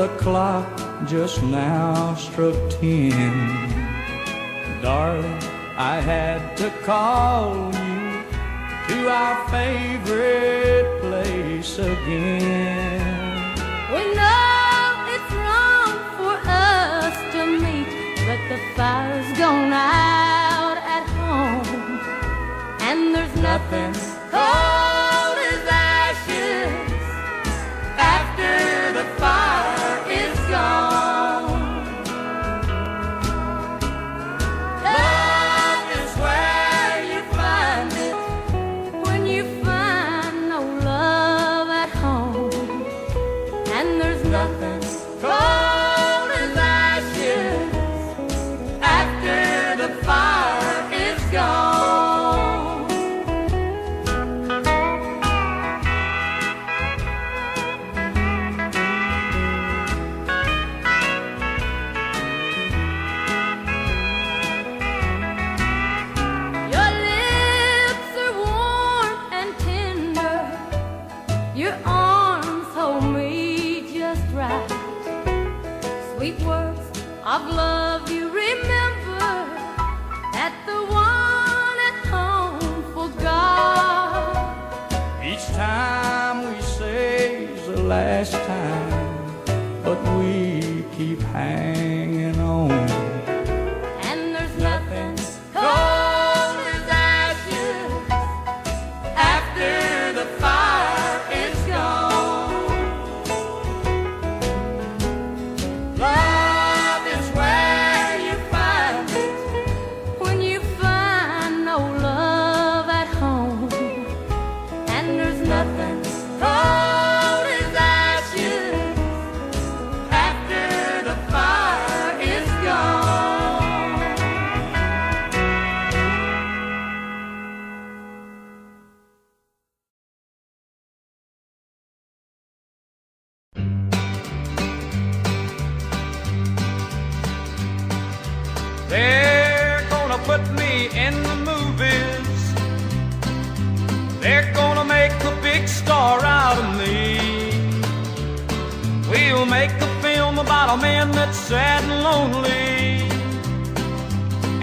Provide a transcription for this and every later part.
the clock just now struck 10. Darling, I had to call you to our favorite place again. We know it's wrong for us to meet, but the fire's gone out at home, and there's nothing cold as ashes after the fire is gone. Love is where you find it when you find no love at home, and there's nothing cold as ashes after the fire is gone. Your lips are warm and tender, your arms hold me just right. Sweet words of love you remember that the one at home forgot. Each time we say's the last time, but we keep hanging on. And there's nothing cold as ashes after the fire is gone. Love is where you find it when you find no love at home, and there's nothing cold as ashes after the fire is gone. They're gonna put me in the movies. They're gonna make a big star out of me. We'll make a film about a man that's sad and lonely,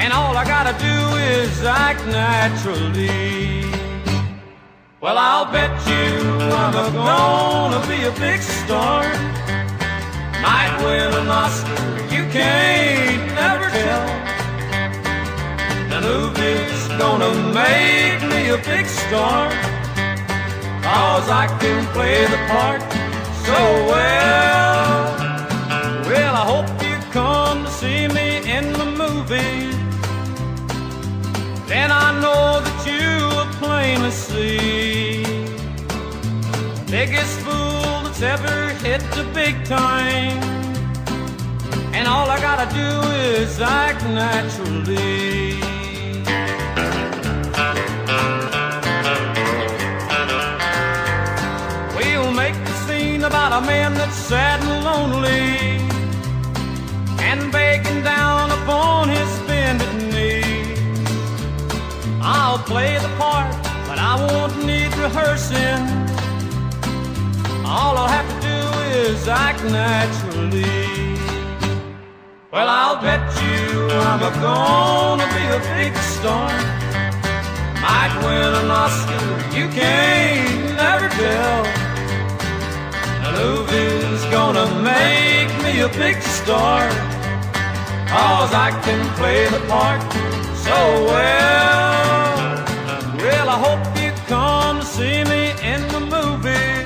and all I gotta do is act naturally. Well, I'll bet you I'm gonna be a big star. Might win an Oscar, you can't never tell. The movie's gonna make me a big star, 'cause I can play the part so well. Well, I hope you come to see me in the movie. Then I know that you will plainly see the biggest fool that's ever hit the big time, and all I gotta do is act naturally. We'll make the scene about a man that's sad and lonely, and begging down upon his bended knees. I'll play the part, but I won't need rehearsing. All I'll have to do is act naturally. Well, I'll bet you I'm gonna be a big star. Might win an Oscar, you can't never tell. The movie's gonna make me a big star, 'cause I can play the part so well. Well, I hope you come to see me in the movie.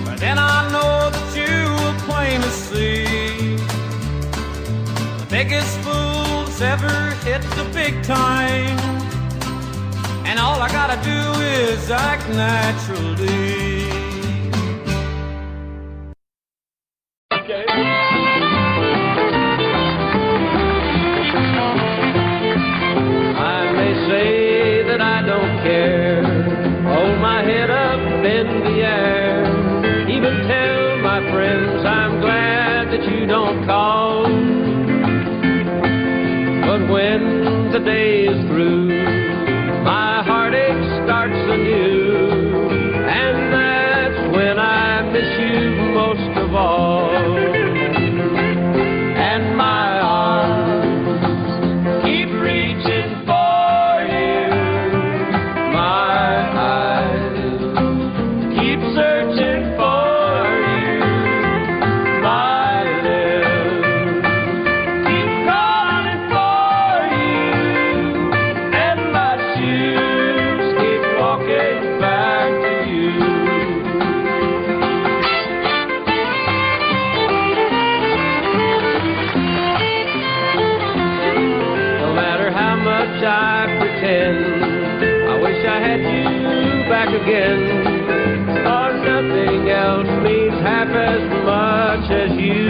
But then I know that you will plainly see the biggest fool that's ever hit the big time, and all I gotta do is act naturally. I may say that I don't care, hold my head up in the air, even tell my friends I'm glad that you don't call. But when the day is through, my heartache starts anew, and that's when I miss you most of all. again, 'cause nothing else means half as much as you.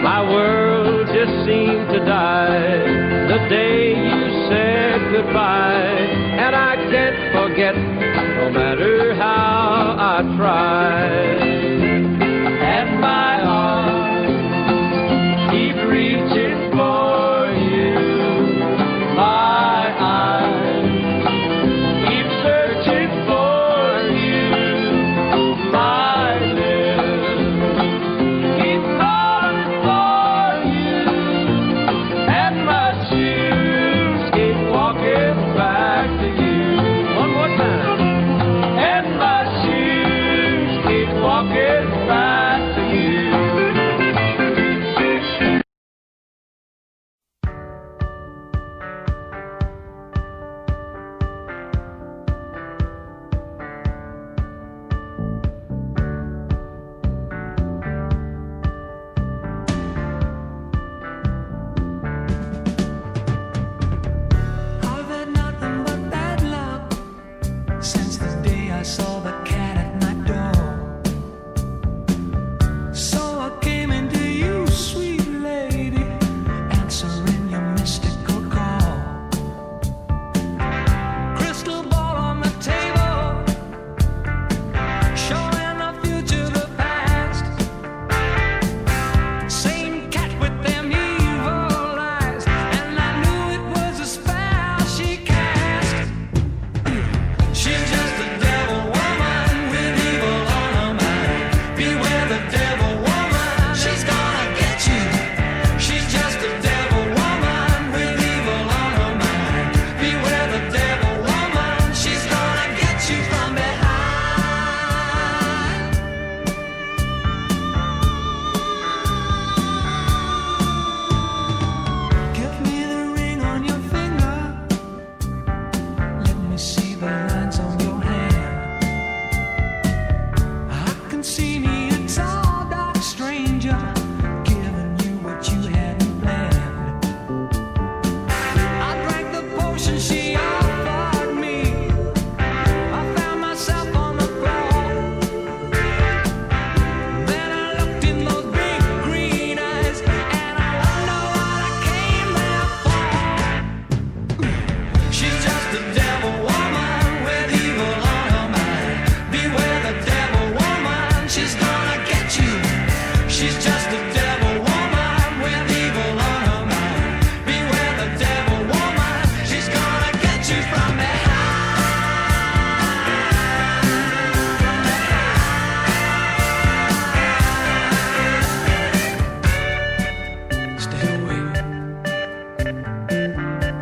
My world just seemed to die the day you said goodbye, and I can't forget no matter how I try. And my arms keep reaching for you, my eyes keep searching for you, my lips keep calling for you, and my shoes keep walking back to you. One more time. And my shoes keep walking back to you. I've had nothing but bad luck since the day I saw the cat at my door. So I came into you, sweet lady, answering your mystical call. Crystal ball on the table, showing the future, the past. Same cat with them evil eyes, and I knew it was a spell she cast. She's just a devil woman with evil on her mind. Beware the devil woman, she's gonna get you. She's just a devil woman with evil on her mind. Beware the devil woman, she's gonna get you from behind. Give me the ring on your finger. Let me see the lines on your hand. I can see me a tall, dark stranger giving you what you hadn't planned. I drank the potion she offered me. I found myself on the floor. Then I looked in those big green eyes, and I wonder what I came there for. She's just a devil woman with evil on her mind. Beware the devil woman, she's gonna get you. She's just a devil woman with evil on her mind. Beware the devil woman, she's gonna get you from behind. Stay away.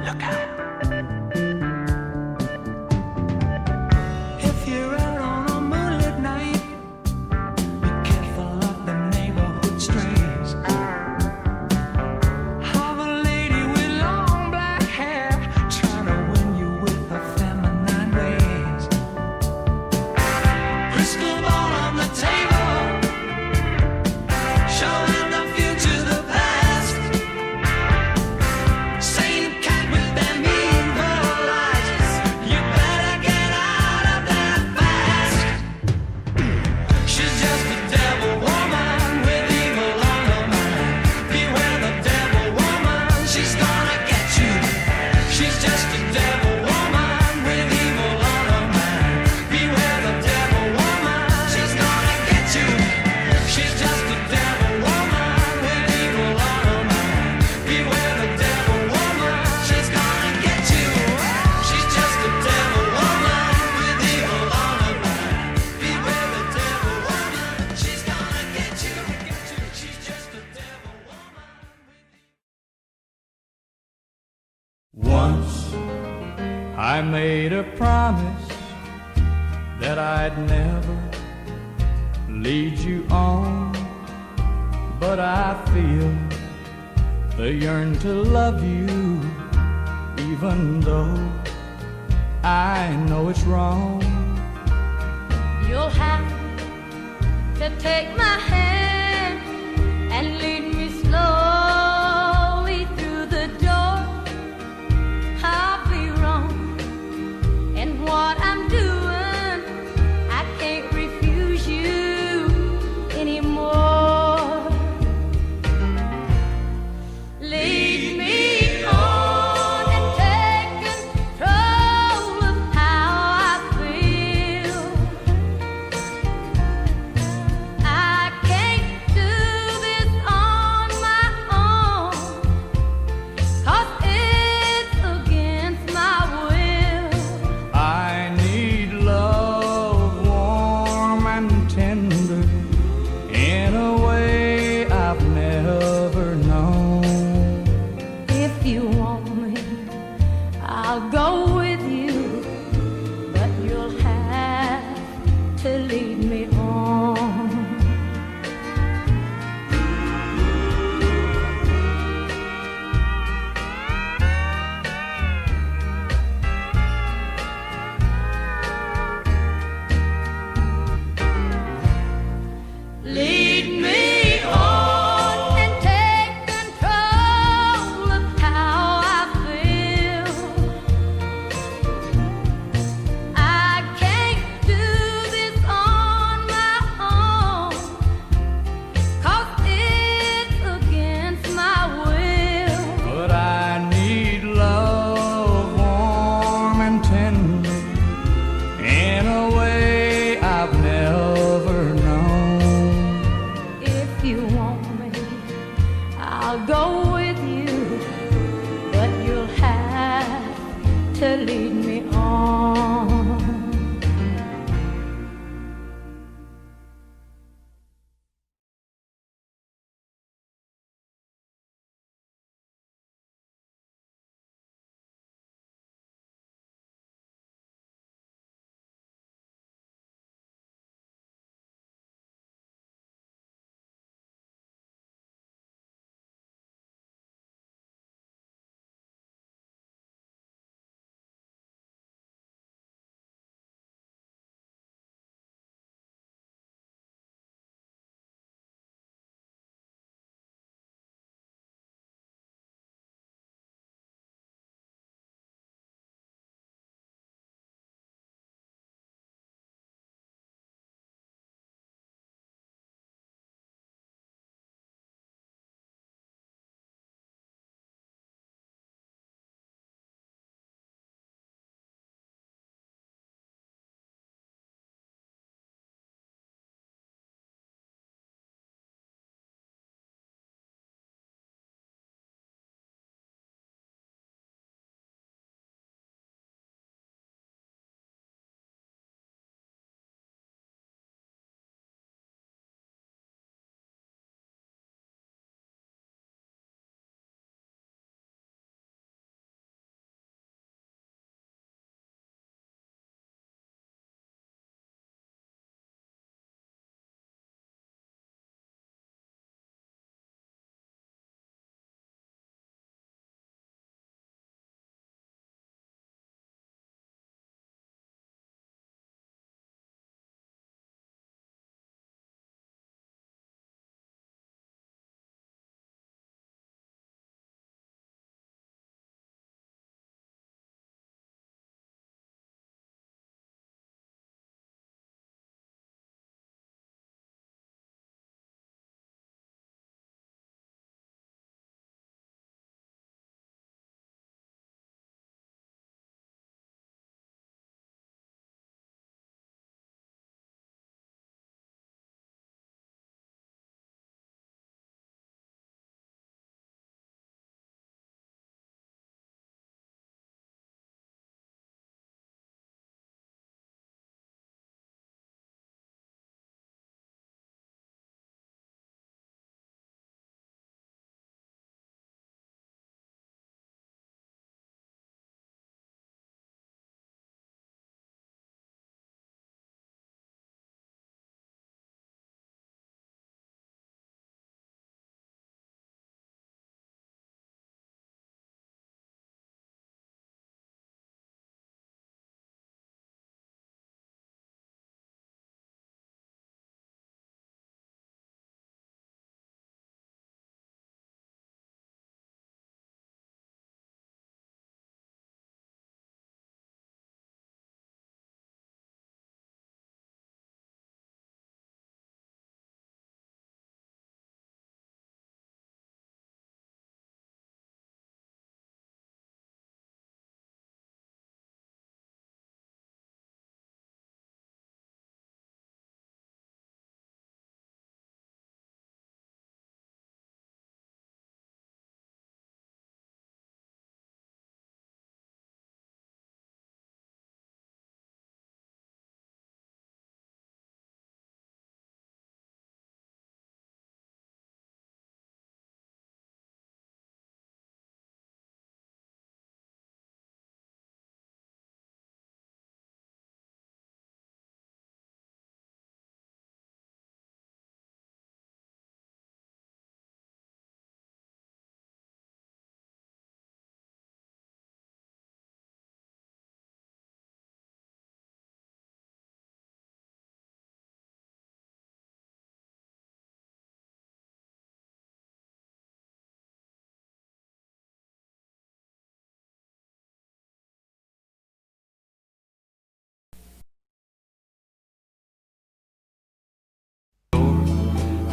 Look out. If you're out on a moonlit night, be careful of the neighborhood strays. Have a lady with long black hair trying to win you with her feminine ways. Crystal ball on the table, showing the future, the past. Same cat with them evil eyes. You better get out of there fast. She's just a devil woman with evil on her mind. Beware the devil woman, she's gonna get you. She's just a devil woman with evil on her mind. Beware the devil woman, she's gonna get you. She's just a devil woman with evil on her mind. Beware the devil woman, she's gonna get you. She's just a devil woman with evil on her mind. Beware the devil woman, she's gonna get you. She's just a devil woman. Once I made a promise that I'd never lead you on, but I feel the yearn to love you, even though I know it's wrong. You'll have to take my hand and lead me slowly through the door. I'll be wrong in what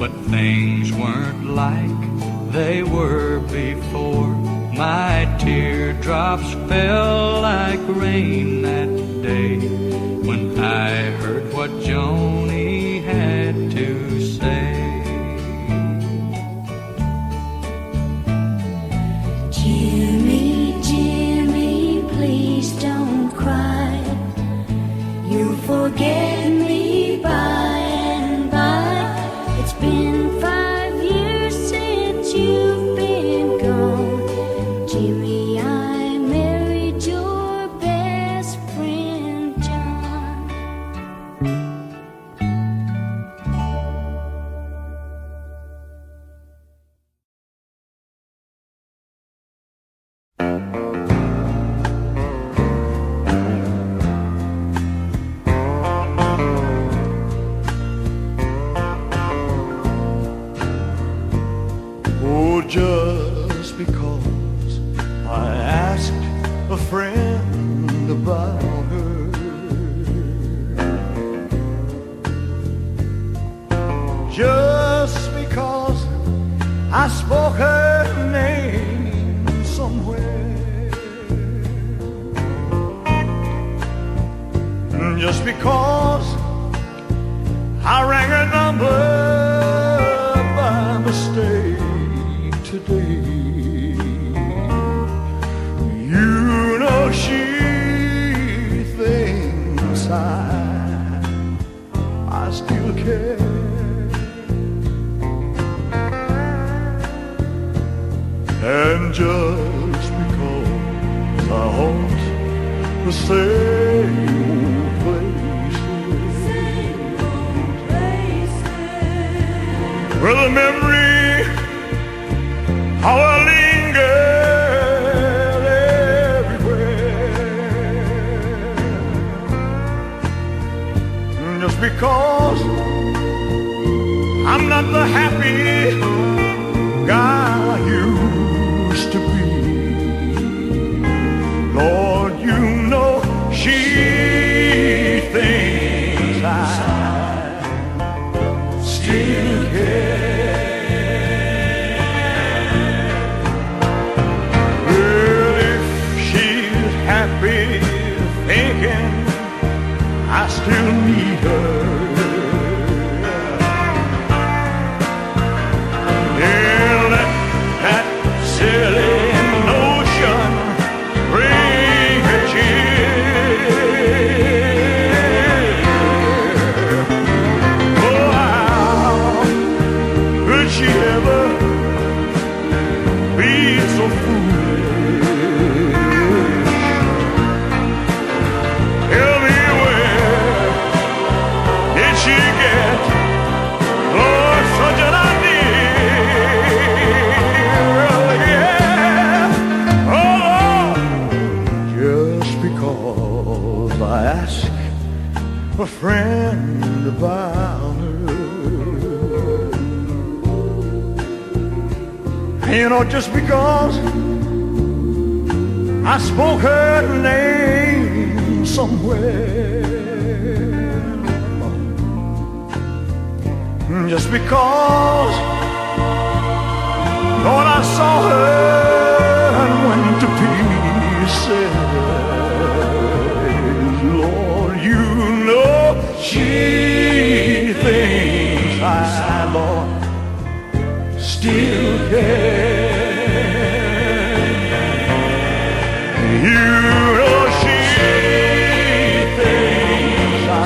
but things weren't like they were before. My teardrops fell like rain that day when I heard what Joni had to say. Jimmy, Jimmy, please don't cry. You'll forget me by and by. It's been 5 years since you've been gone. Jimmy, I married your best friend, John. Oh, just because I asked a friend about her, just because I spoke her name somewhere, just because I rang her number by mistake today. You know she thinks I still care. And just because I haunt the same old places, where the memory how I lingered everywhere, just because I'm not the happy guy I used to be. Lord, you know she thinks I still care. Well, if she's happy thinking I still need her, yeah, let that silly notion bring her cheer. Oh, how could she ever be so foolish? Tell me, where did she get such an idea? Yeah. Oh, just because I asked a friend about her, you know, just because I spoke her name somewhere, just because, Lord, I saw her and went to pieces. Lord, you know she thinks I, Lord, still care. You know she thinks I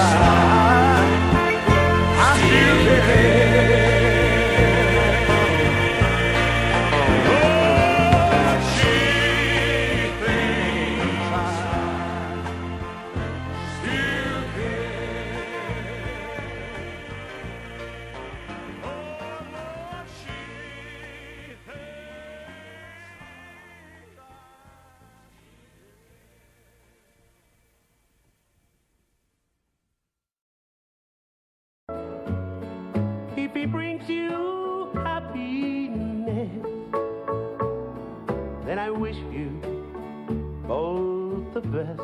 still care. Oh, she thinks I still care. Oh, Lord, she If he brings you happiness, then I wish you both the best.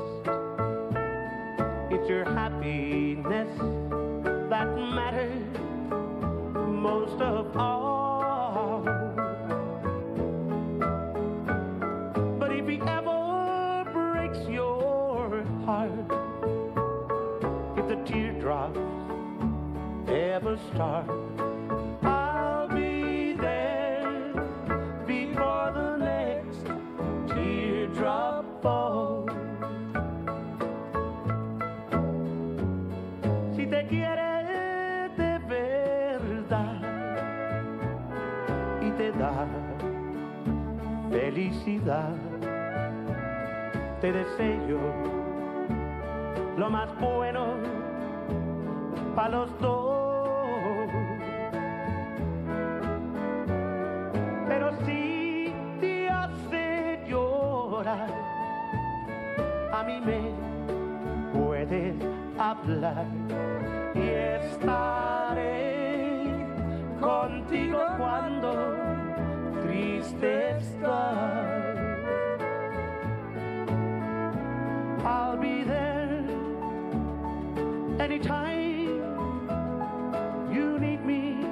It's your happiness that matters most of all. But if he ever breaks your heart, if the teardrops ever start, I'll be there before the next teardrop falls. Si te quiere de verdad y te da felicidad, te deseo lo más bueno para los dos. Pero si te hace llorar, a mí me puedes hablar y estaré contigo cuando triste estás. I'll be there anytime you need me,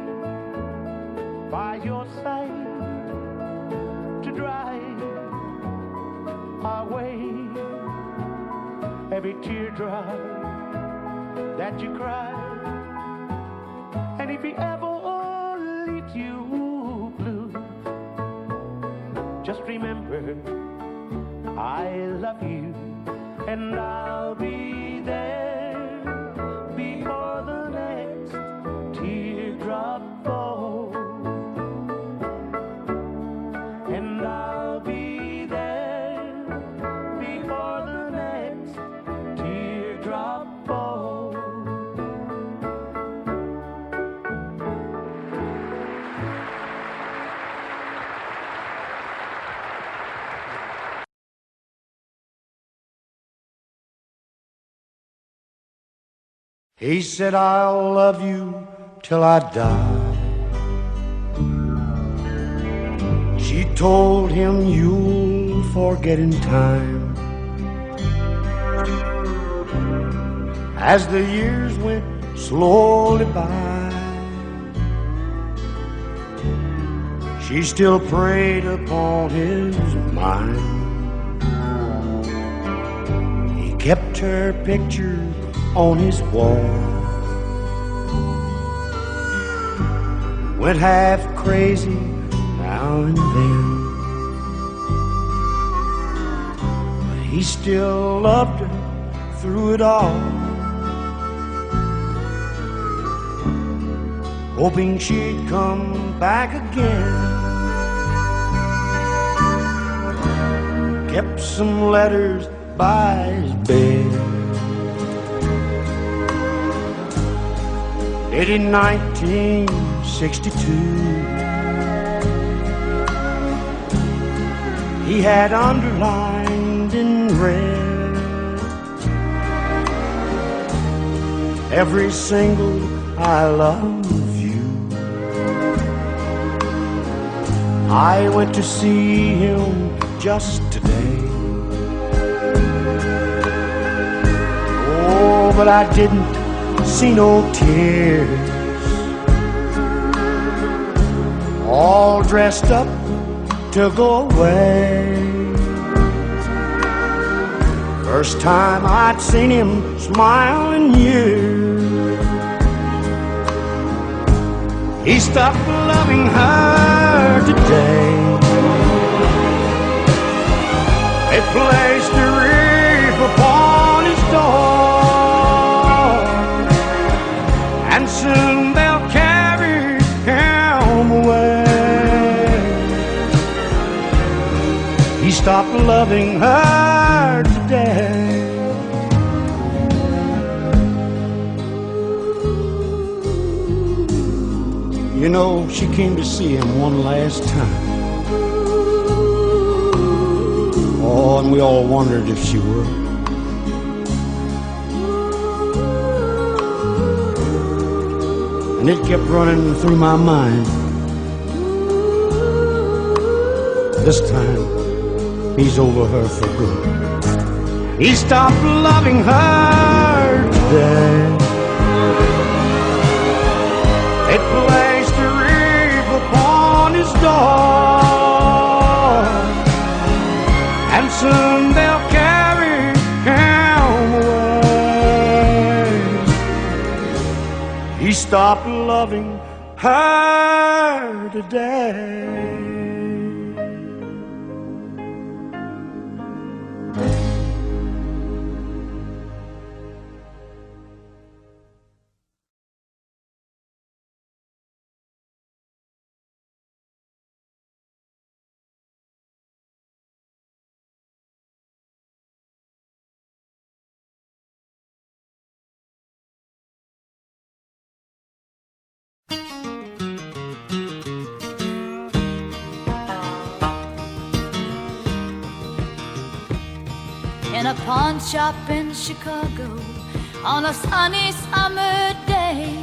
by your side to drive away every teardrop that you cry. And if he ever leaves you blue, just remember I love you, and I'll be there before the next teardrop falls. And I'll be there before the next teardrop falls. He said, I'll love you till I die. She told him, you'll forget in time. As the years went slowly by, she still preyed upon his mind. He kept her picture on his wall, went half crazy now and then, but he still loved her through it all, hoping she'd come back again. Kept some letters by his bed, dated 1962. He had underlined in red every single I love you. I went to see him just today. Oh, but I didn't see no tears. All dressed up to go away. First time I'd seen him smile in years. He stopped loving her today. They placed a wreath upon his door, and soon they'll carry him away. He stopped loving her today. You know, she came to see him one last time. Oh, and we all wondered if she would. And it kept running through my mind. This time, he's over her for good. He stopped loving her today. It placed her stop loving her today. In a pawn shop in Chicago on a sunny summer day,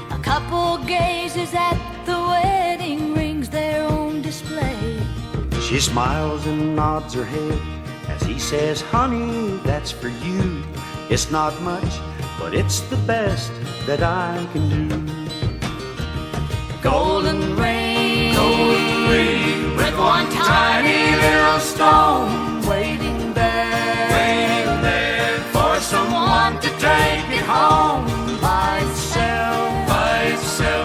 a couple gazes at the wedding rings, their own display. She smiles and nods her head as he says, honey, that's for you. It's not much, but it's the best that I can do. Golden ring, with one tiny little stone waiting there for someone to take it home by itself.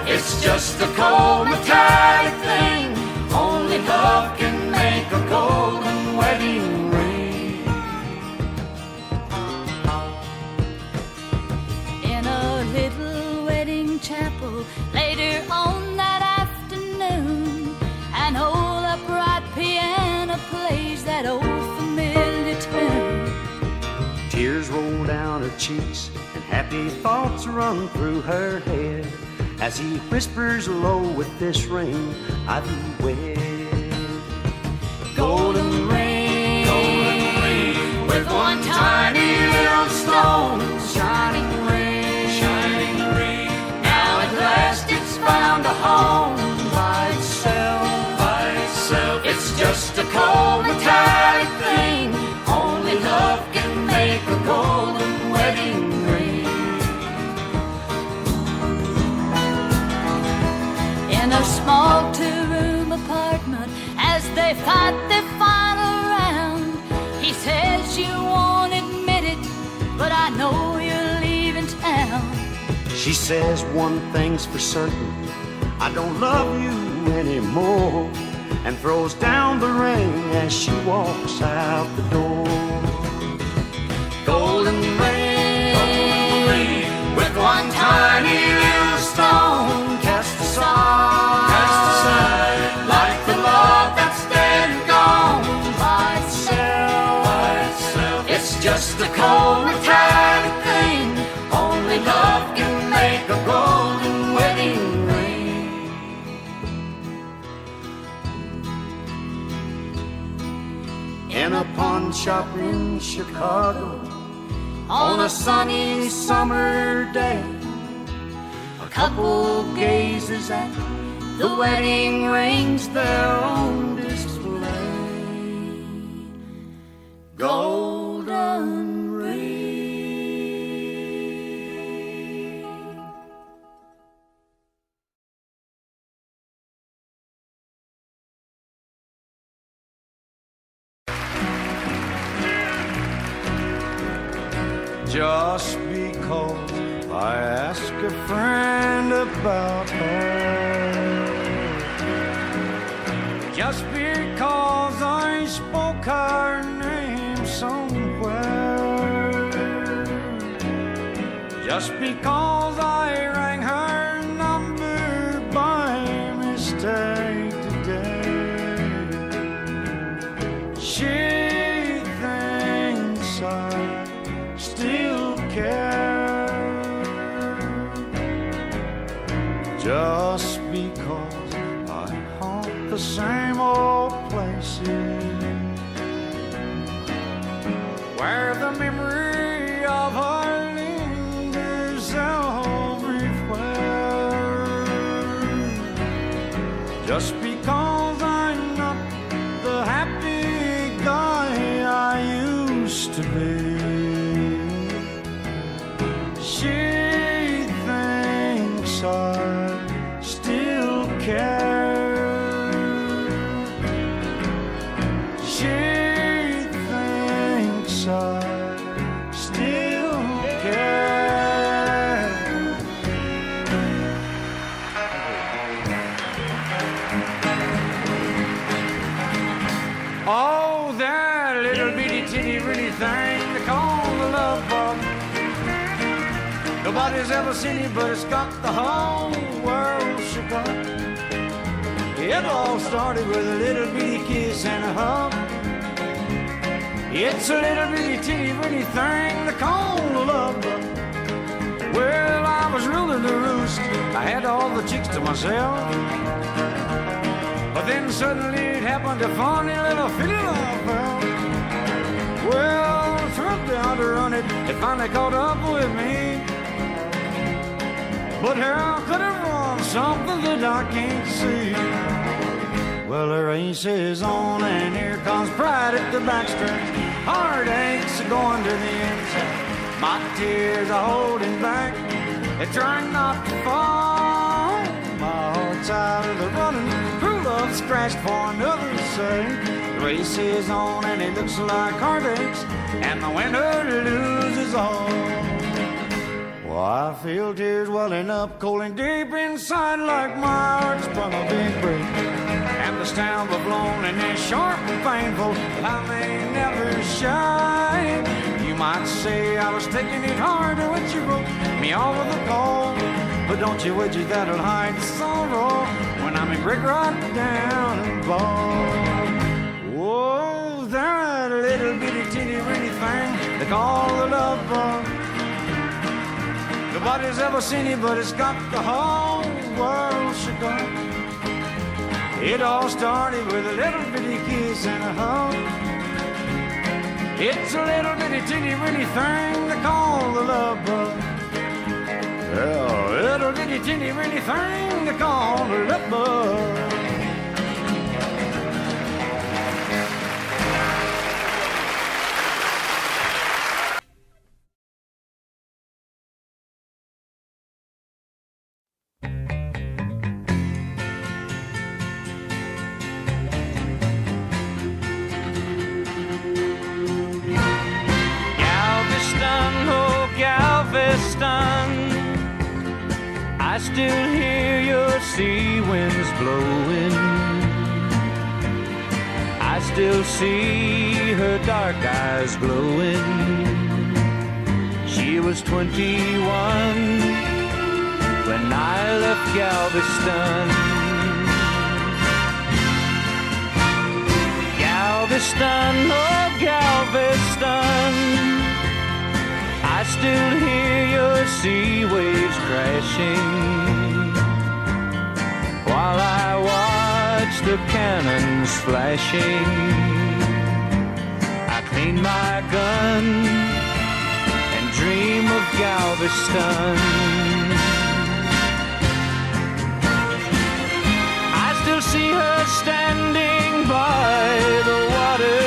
It's just a cold metallic thing. Only love can make a golden wedding ring. In a little wedding chapel later on that afternoon, an old upright piano plays that old familiar tune. Tears roll down her cheeks and happy thoughts run through her head as he whispers low, with this ring I thee wed. Golden ring, with one tiny little stone, shining ring. Now at last it's found a home by itself. It's just a cold metallic thing. Only love can make a golden wedding ring. In a small two-room apartment, as they fight their final round, he says, you won't admit it, but I know you're leaving town. She says, one thing's for certain, I don't love you anymore, and throws down the ring as she walks out the door. Golden ring, with one tiny little stone cast aside, like the love that's dead and gone by itself. It's just a cold metallic thing. Only love can make a golden wedding ring. In a pawn shop in Chicago on a sunny summer day, a couple gazes at the wedding rings, their own display. Golden ring. Just because I ask a friend about her, just because I spoke her name somewhere, just because I rang her number by mistake today, she thinks I still care. Just because I haunt the same old places where the memory of her lingers everywhere. Just because I'm not the happy guy I used to be, she thinks I still care. She thinks I still care. Nobody's ever seen it, but it's got the whole world shook up. It all started with a little bitty kiss and a hug. It's a little bitty teeny bitty thing they call love. Well, I was ruling the roost. I had all the chicks to myself. But then suddenly it happened, a funny little feeling I felt. Well, I tried down to run it. It finally caught up with me. But how could it run something that I can't see? Well, the race is on, and here comes pride at the backstretch. Heartaches are going to the inside. My tears are holding back. They're trying not to fall. My heart's out of the running. True love scratched for another's sake. The race is on, and it looks like heartaches, and the winner loses all. Well, I feel tears welling up, cold and deep inside, like my heart sprung a big break. And the stamp of loneliness, sharp and painful, I may never shine. You might say I was taking it hard when you broke me over the call. But don't you wish that'll hide the sorrow when I'm in brick right down and bald. Whoa, that little bitty teeny weeny thing they call the love bug. Nobody's ever seen it, but it's got the whole world shook up. It all started with a little bitty kiss and a hug. It's a little bitty teeny weeny thing they call the love bug. Yeah, a little bitty teeny weeny thing they call the love bug. I still hear your sea winds blowing. I still see her dark eyes glowing. She was 21 when I left Galveston. Galveston, oh Galveston, I still hear your sea waves crashing while I watch the cannons flashing. I clean my gun and dream of Galveston. I still see her standing by the water,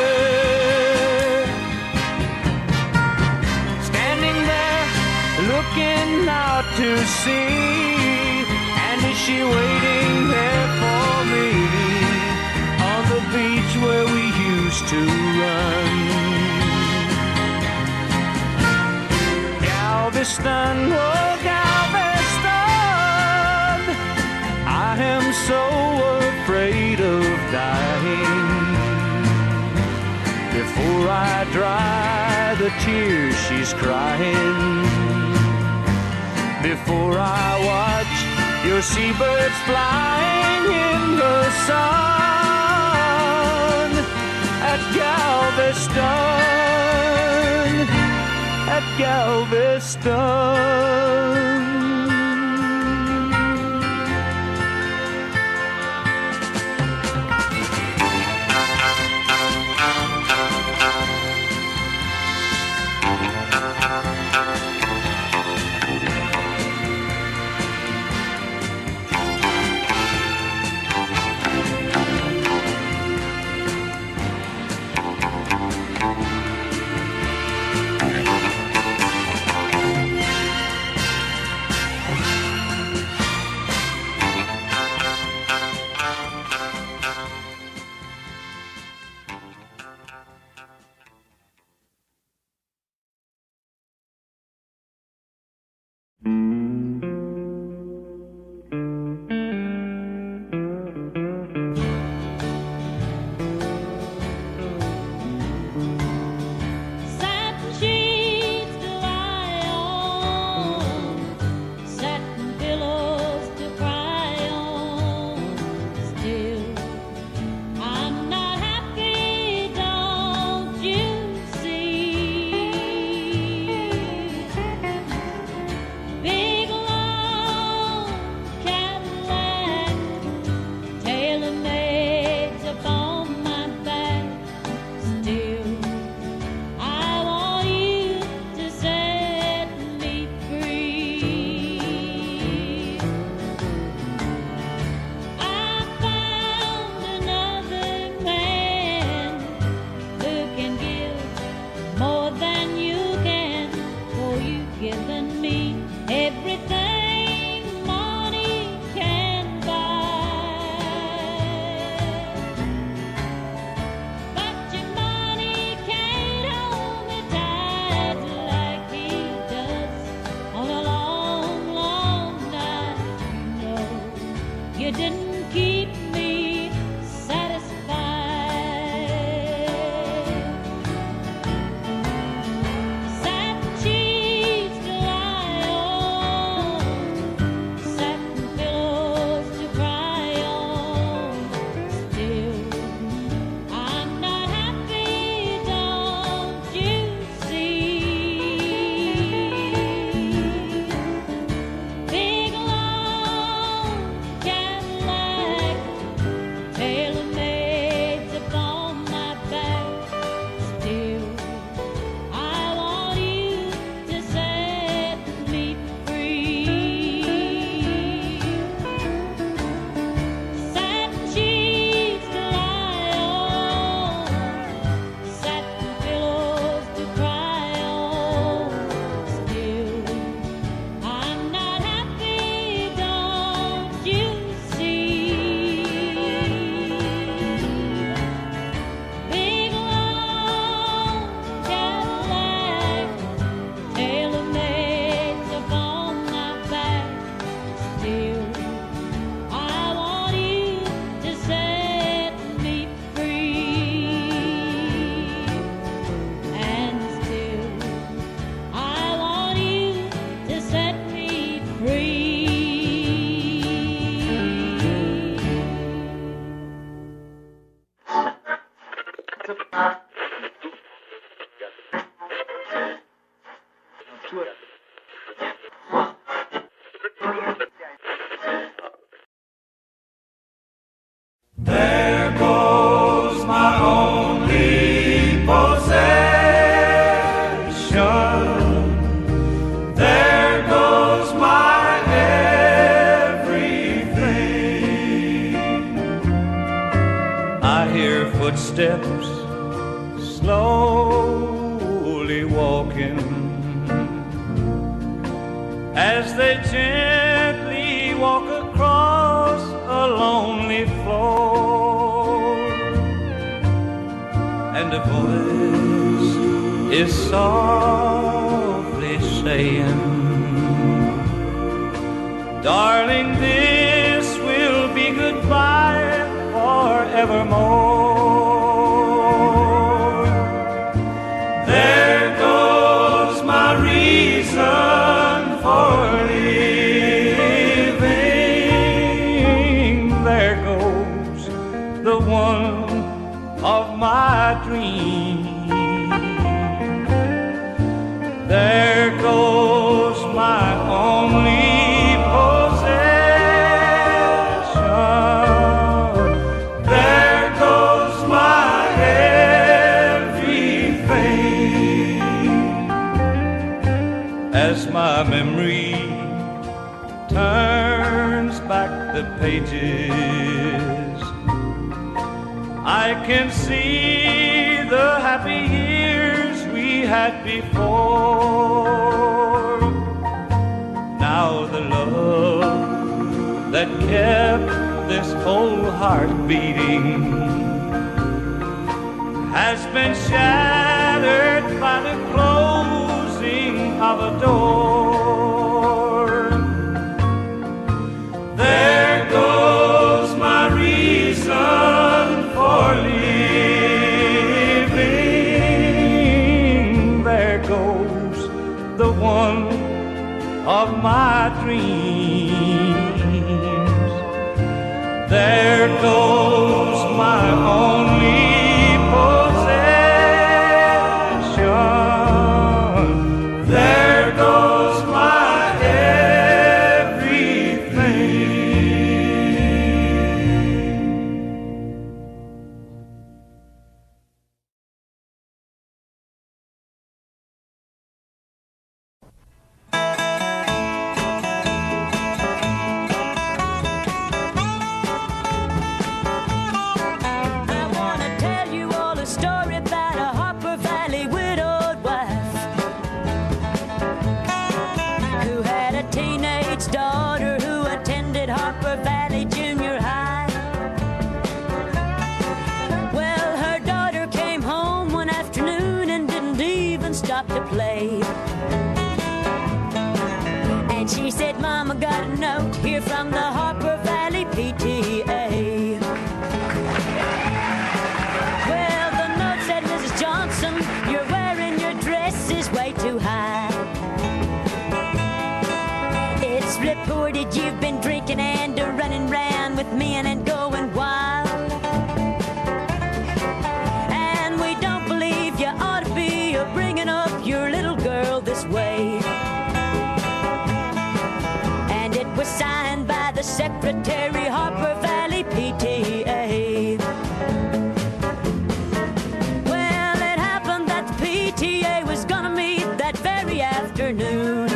looking out to sea. And is she waiting there for me on the beach where we used to run? Galveston, oh Galveston, I am so afraid of dying. Before I dry the tears she's crying, before I watch your seabirds flying in the sun at Galveston, at Galveston. I hear footsteps slowly walking as they gently walk across a lonely floor, and a voice is softly saying, darling, this will be goodbye forevermore. There goes my reason for living. There goes the one of my dreams. There goes my only as my memory turns back the pages. I can see the happy years we had before. Now the love that kept this whole heart beating has been shattered by the closing of a door. There goes my reason for living. There goes the one of my dreams. There goes my only there goes my Mama got a note here from the Harper Valley PTA. Well, the note said, Mrs. Johnson, you're wearing your dress is way too high. It's reported you've been drinking and running round with men and going wild. And we don't believe you ought to be bringing up your little girl this way. Was signed by the Secretary, Harper Valley PTA. Well, it happened that the PTA was gonna meet that very afternoon,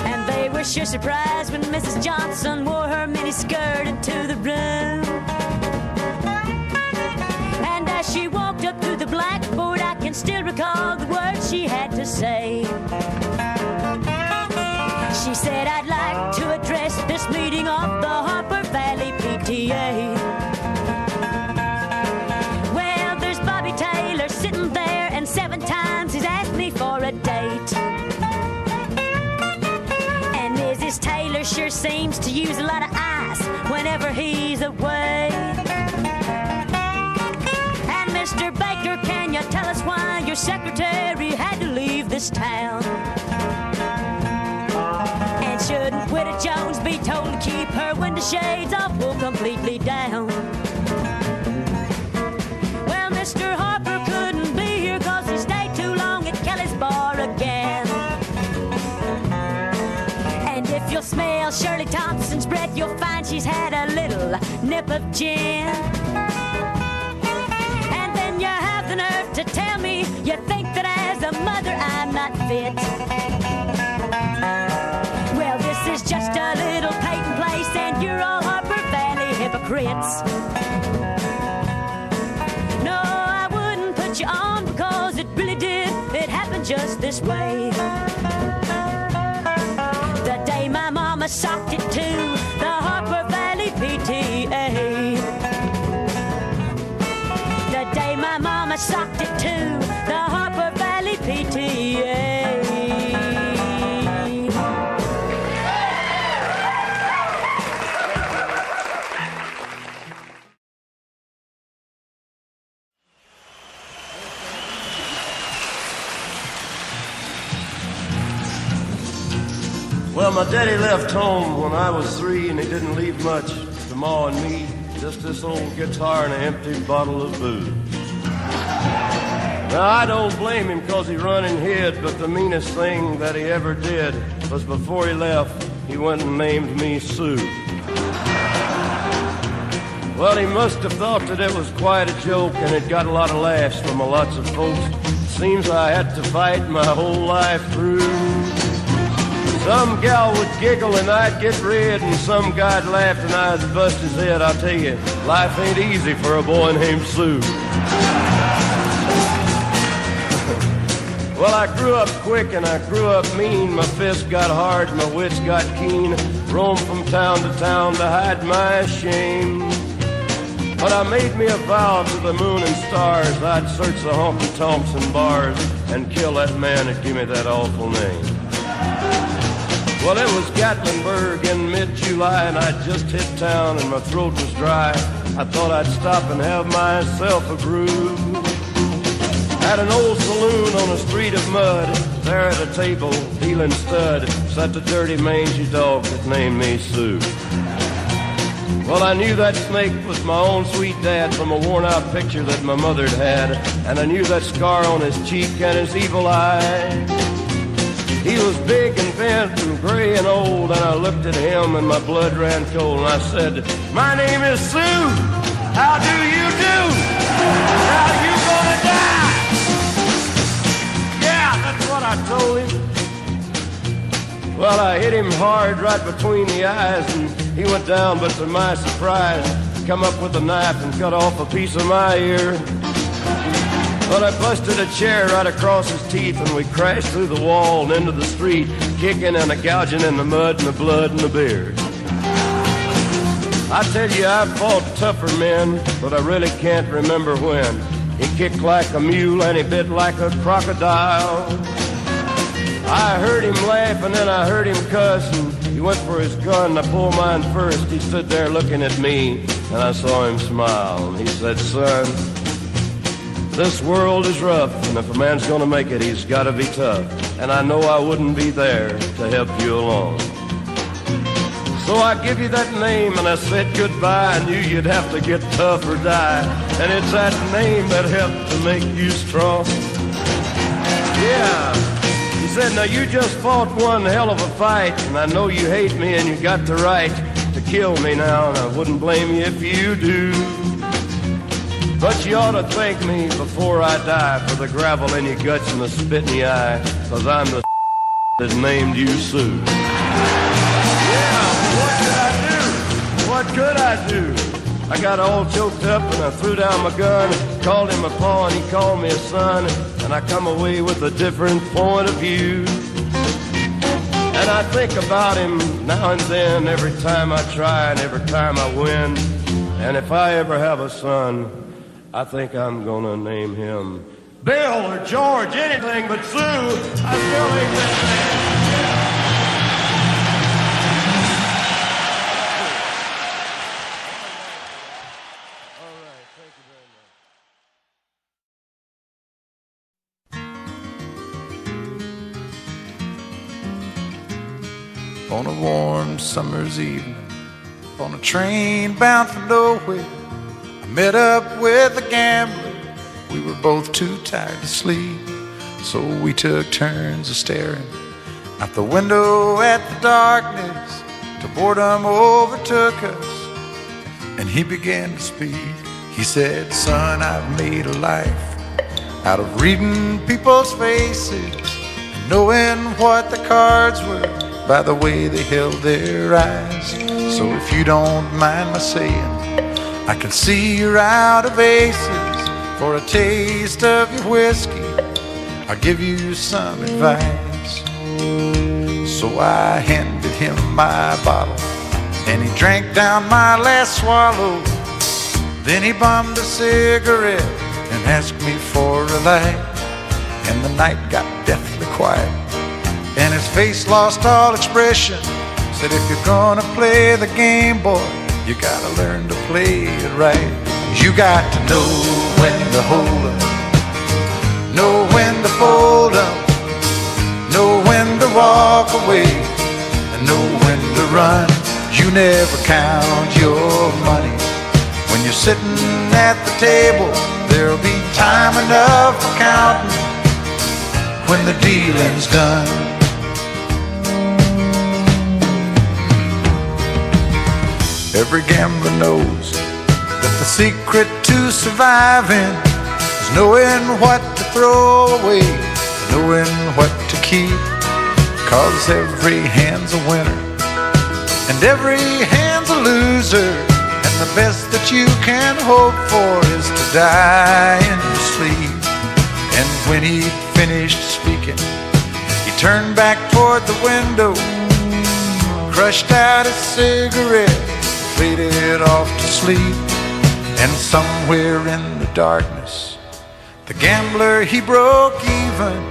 and they were sure surprised when Mrs. Johnson wore her miniskirt into the room. And as she walked up through the blackboard, I can still recall the words she had to say. She said, I'd like to address this meeting of the Harper Valley PTA. Well, there's Bobby Taylor sitting there, and 7 times he's asked me for a date. And Mrs. Taylor sure seems to use a lot of ice whenever he's away. And Mr. Baker, can you tell us why your secretary had to leave this town? And shouldn't Widow Jones be told to keep her window shades off, pull completely down? Well, Mr. Harper couldn't be here 'cause he stayed too long at Kelly's bar again. And if you'll smell Shirley Thompson's breath, you'll find she's had a little nip of gin. And then you have the nerve to tell me you think that as a mother I'm not fit. Well, this is just a little Peyton place, and you're all Harper Valley hypocrites. grits. No, I wouldn't put you on because it really did. It happened just this way. The day my mama socked it to the Harper Valley PTA. The day my mama socked it to the Harper Valley PTA. Well, my daddy left home when I was 3, and he didn't leave much to Ma and me. Just this old guitar and an empty bottle of booze. Now, I don't blame him because he run and hid, but the meanest thing that he ever did was before he left, he went and named me Sue. Well, he must have thought that it was quite a joke, and it got a lot of laughs from lots of folks. Seems I had to fight my whole life through. Some gal would giggle and I'd get red, and some guy'd laugh and I'd bust his head. I'll tell you, life ain't easy for a boy named Sue. Well, I grew up quick and I grew up mean. My fists got hard, my wits got keen. Roamed from town to town to hide my shame. But I made me a vow to the moon and stars, I'd search the honky-tonks and bars and kill that man that gave me that awful name. Well, it was Gatlinburg in mid-July, and I'd just hit town and my throat was dry. I thought I'd stop and have myself a brew. At an old saloon on a street of mud, there at a table, dealing stud, sat the dirty mangy dog that named me Sue. Well, I knew that snake was my own sweet dad from a worn-out picture that my mother'd had, and I knew that scar on his cheek and his evil eye. He was big and bent and gray and old, and I looked at him and my blood ran cold, and I said, "My name is Sue. How do you do? How you gonna die?" Yeah, that's what I told him. Well, I hit him hard right between the eyes, and he went down, but to my surprise, come up with a knife and cut off a piece of my ear. Well, I busted a chair right across his teeth, and we crashed through the wall and into the street, kicking and gouging in the mud and the blood and the beer. I tell you, I've fought tougher men, but I really can't remember when. He kicked like a mule and he bit like a crocodile. I heard him laugh and then I heard him cuss, and he went for his gun. I pulled mine first. He stood there looking at me, and I saw him smile. And he said, "Son, this world is rough, and if a man's gonna make it, he's gotta be tough. And I know I wouldn't be there to help you along. So I give you that name, and I said goodbye. I knew you'd have to get tough or die. And it's that name that helped to make you strong." Yeah. He said, "Now you just fought one hell of a fight, and I know you hate me and you got the right to kill me now, and I wouldn't blame you if you do. But you ought to thank me before I die for the gravel in your guts and the spit in your eye, 'cause I'm the that named you Sue." Yeah, what could I do? What could I do? I got all choked up and I threw down my gun, called him a paw and he called me a son, and I come away with a different point of view. And I think about him now and then, every time I try and every time I win. And if I ever have a son, I think I'm gonna name him Bill or George, anything but Sue. I still ain't that man. All right, thank you very much. On a warm summer's evening, on a train bound for nowhere, I met up with a gambler. We were both too tired to sleep, so we took turns of staring out the window at the darkness till boredom overtook us, and he began to speak. He said, "Son, I've made a life out of reading people's faces and knowing what the cards were by the way they held their eyes. So if you don't mind my saying, I can see you're out of aces. For a taste of your whiskey, I'll give you some advice. So I handed him my bottle, and he drank down my last swallow. Then he bummed a cigarette and asked me for a light. And the night got deathly quiet, and his face lost all expression. Said, if you're gonna play the game, boy, you gotta learn to play it right. You got to know when to hold 'em, know when to fold 'em, know when to walk away, and know when to run. You never count your money when you're sitting at the table. There'll be time enough for counting when the dealing's done. Every gambler knows that the secret to surviving is knowing what to throw away, knowing what to keep. 'Cause every hand's a winner and every hand's a loser, and the best that you can hope for is to die in your sleep. And when he'd finished speaking, he turned back toward the window, crushed out his cigarette, faded off to sleep. And somewhere in the darkness, the gambler, he broke even.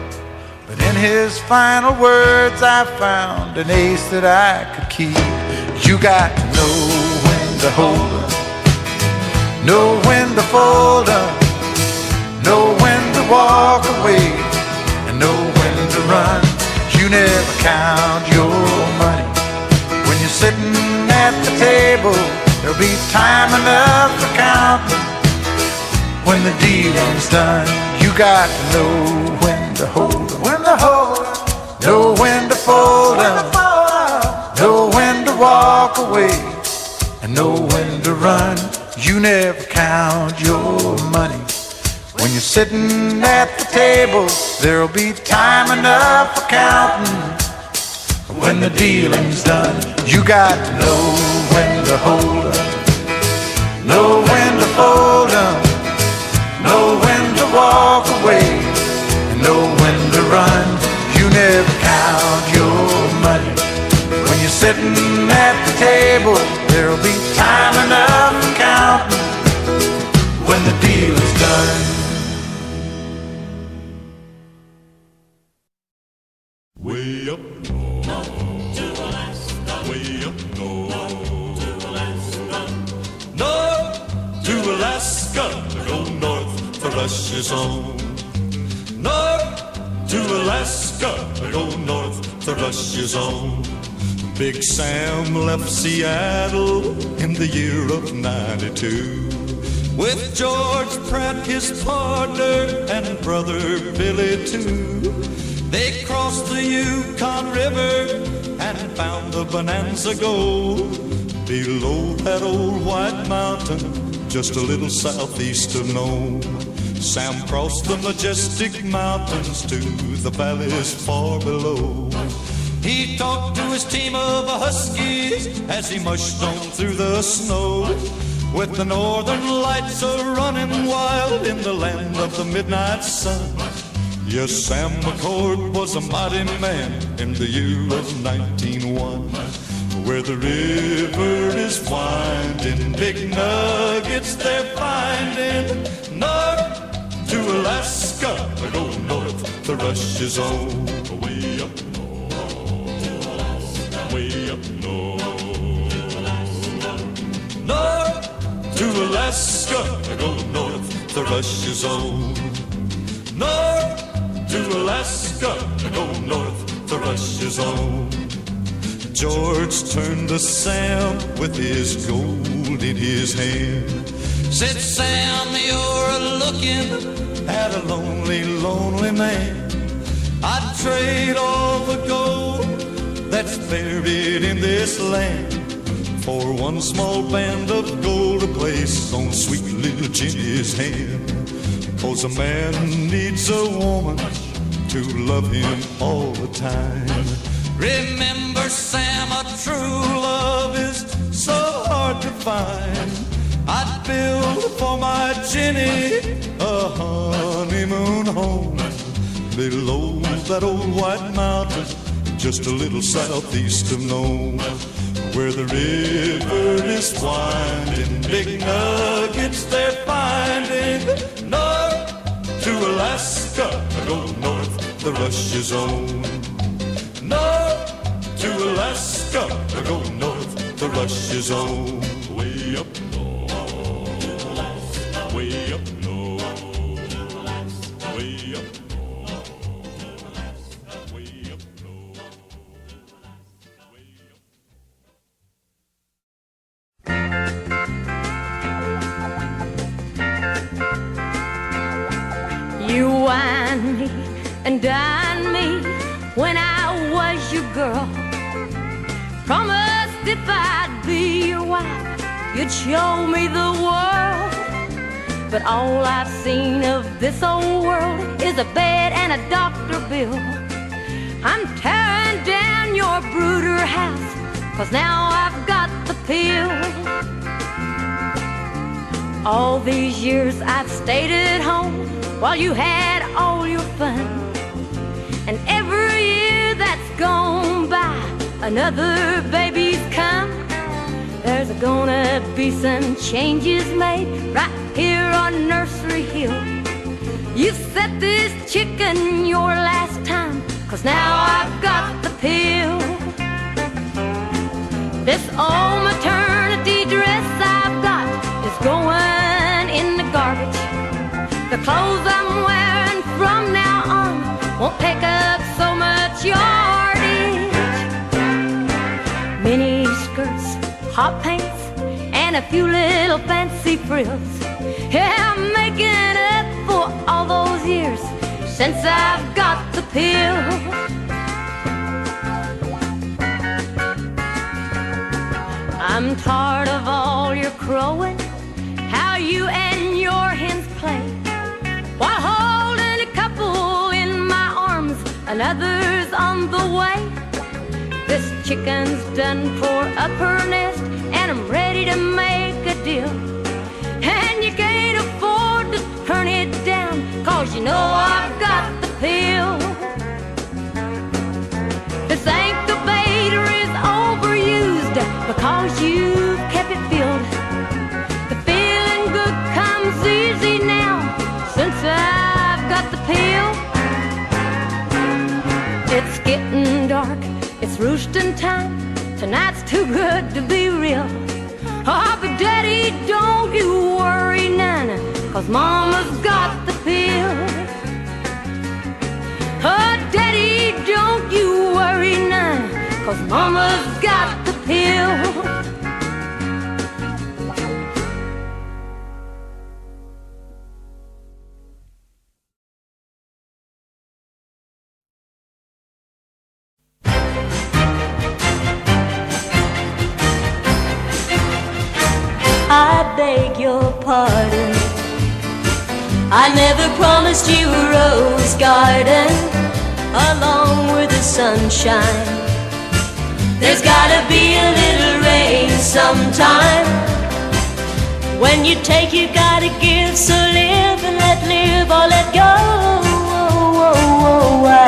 But in his final words, I found an ace that I could keep. You got to know when to hold 'em, know when to fold 'em, know when to walk away, and know when to run. You never count your money when you're sitting at the table. There'll be time enough for counting when the dealing's done. You got to know when to hold 'em, when to hold 'em, know when to fold 'em, know when to walk away, and know when to run. You never count your money when you're sitting at the table. There'll be time enough for counting when the dealing's done. You got to know when to hold 'em, know when to fold 'em, know when to walk away, and know when to run. You never count your money when you're sitting at the table. There'll be time enough for counting when the deal is done. Way up north, to Alaska. Way up north, to Alaska. North to Alaska, go north, the rush is on. North to Alaska, go north, the rush is on. Big Sam left Seattle in the year of '92 with George Pratt, his partner, and brother Billy too. They crossed the Yukon River and found the Bonanza Gold below that old white mountain, just a little southeast of Nome. Sam crossed the majestic mountains to the valleys far below. He talked to his team of huskies as he mushed on through the snow, with the northern lights a-running wild in the land of the midnight sun. Yes, Sam McCord was a mighty man in the year of 1901. Where the river is winding, big nuggets they're finding. North to Alaska, go north, the rush is on. Way up north, way up north. North to Alaska, go north, the rush is on. North to Alaska, go north, the rush is on. George turned to Sam with his gold in his hand. Said, Sam, you're looking at a lonely, lonely man. I'd trade all the gold that's buried in this land for one small band of gold to place on sweet little Jenny's hand. 'Cause a man needs a woman to love him all the time. Remember, Sam, a true love is hard to find. I'd build for my Jenny a honeymoon home below that old white mountain, just a little southeast of Nome, where the river is winding, big nuggets they're finding. North to Alaska, go north, the rush is on. North to Alaska, go north, the rush is on. Way up north, way up north, way up north, way up north. You wine me and dine me when I was your girl. Promised if I'd be your wife, you'd show me the world. But all I've seen of this old world is a bed and a doctor bill. I'm tearing down your brooder house, 'cause now I've got the pill. All these years I've stayed at home while you had all your fun. And every year that's gone by, another baby's come. There's gonna be some changes made right here on Nursery Hill. You set this chicken your last time, 'cause now I've got the pill. This old maternity dress I've got is going in the garbage. The clothes I'm wearing from now on won't take up so much yardage. Mini skirts, hot pants, and a few little fancy frills. Yeah, I'm making up for all those years since I've got the pill. I'm tired of all your crowing, how you and your hens play, while holding a couple in my arms, another's on the way. This chicken's done tore up her nest, and I'm ready to make a deal. And you can't afford to turn it down, 'cause you know I've got the pill. This incubator is overused because you've kept it filled. The feeling good comes easy now since I've got the pill. It's getting dark, it's roosting time. Tonight's too good to be real. Oh, but Daddy, don't you worry none, 'cause Mama's got the pill. Oh, Daddy, don't you worry none, 'cause Mama's got the pill. I beg your pardon, I never promised you a rose garden along with the sunshine. There's gotta be a little rain sometime. When you take, you gotta give, so live and let live or let go.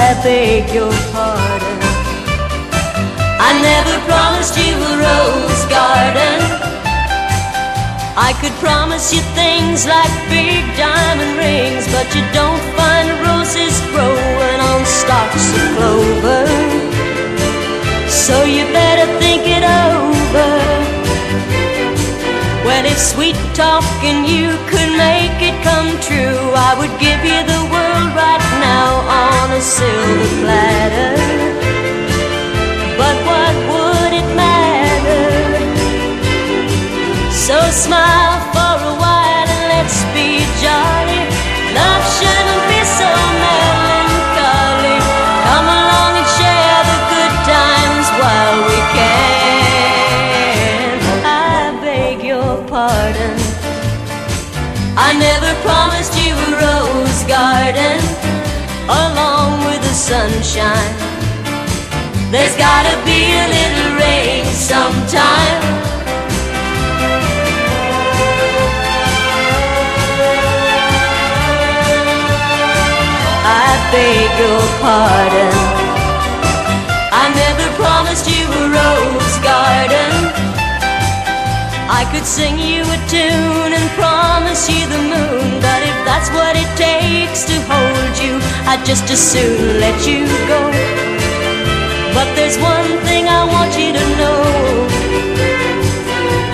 I beg your pardon, I never promised you a rose garden. I could promise you things like big diamond rings, but you don't find roses growing on stalks of clover. So you better think it over. Well, if sweet talking you could make it come true, I would give you the world right now on a silver platter. But what would it matter? So smile for a while and let's be jolly. Love shouldn't be so melancholy. Come along and share the good times while we can. I beg your pardon, I never promised you a rose garden along with the sunshine. There's gotta be a little rain sometime. beg your pardon. I never promised you a rose garden. I could sing you a tune and promise you the moon, but if that's what it takes to hold you, I'd just as soon let you go. But there's one thing I want you to know.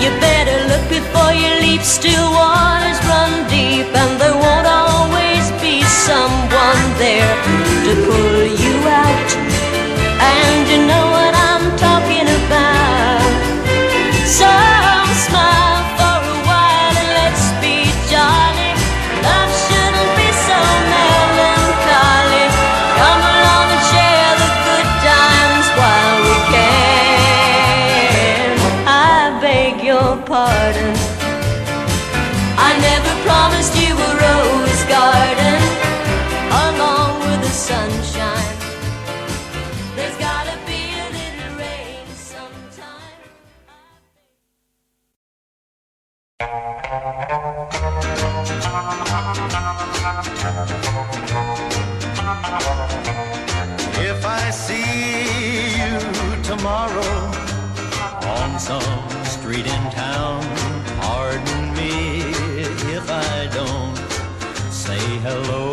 You better look before you leap. Still waters run deep, and there won't always be someone there to pull you out. And you know what I'm talking about. So smile for a while and let's be jolly. Love shouldn't be so melancholy. Come along and share the good times while we can. I beg your pardon. I never promised you a rose garden along with the sunshine. There's gotta be a little rain sometime. If I see you tomorrow on some street in town, pardon me if I don't say hello.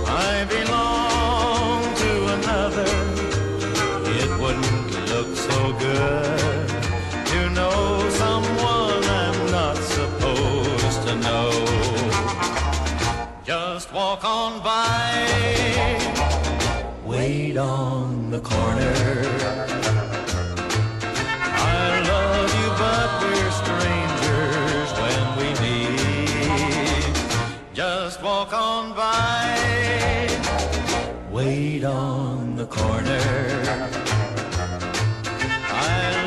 I belong to another. It wouldn't look so good to know someone I'm not supposed to know. Just walk on by, wait on the corner. I love you, but we're strangers when we meet. Just walk on by, wait on the corner. I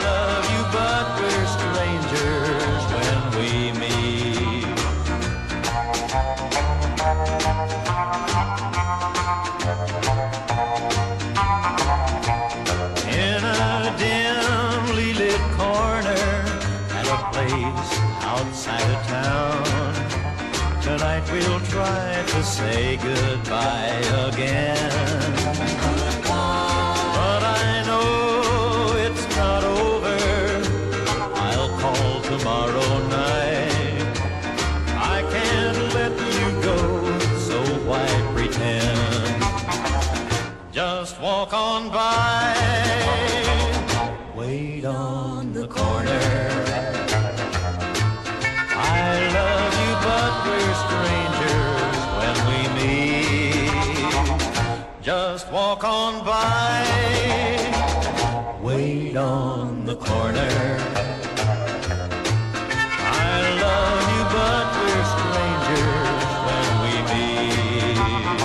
love you, but we're strangers when we meet. In a dimly lit corner at a place outside of town, tonight we'll try to say goodbye again. But I know it's not over. I'll call tomorrow night. I can't let you go, so why pretend? Just walk on by, wait on the corner. I love you, but we're strangers when we meet. Just walk on by, wait on the corner. I love you, but we're strangers when we meet.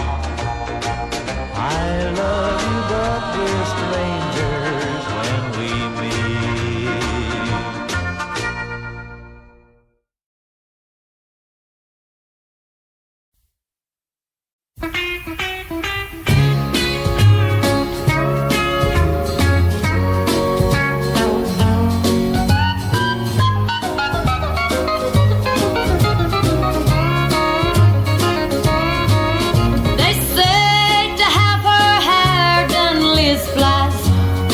I love you, but we're strangers when we meet. They say to have her hair done, Liz flies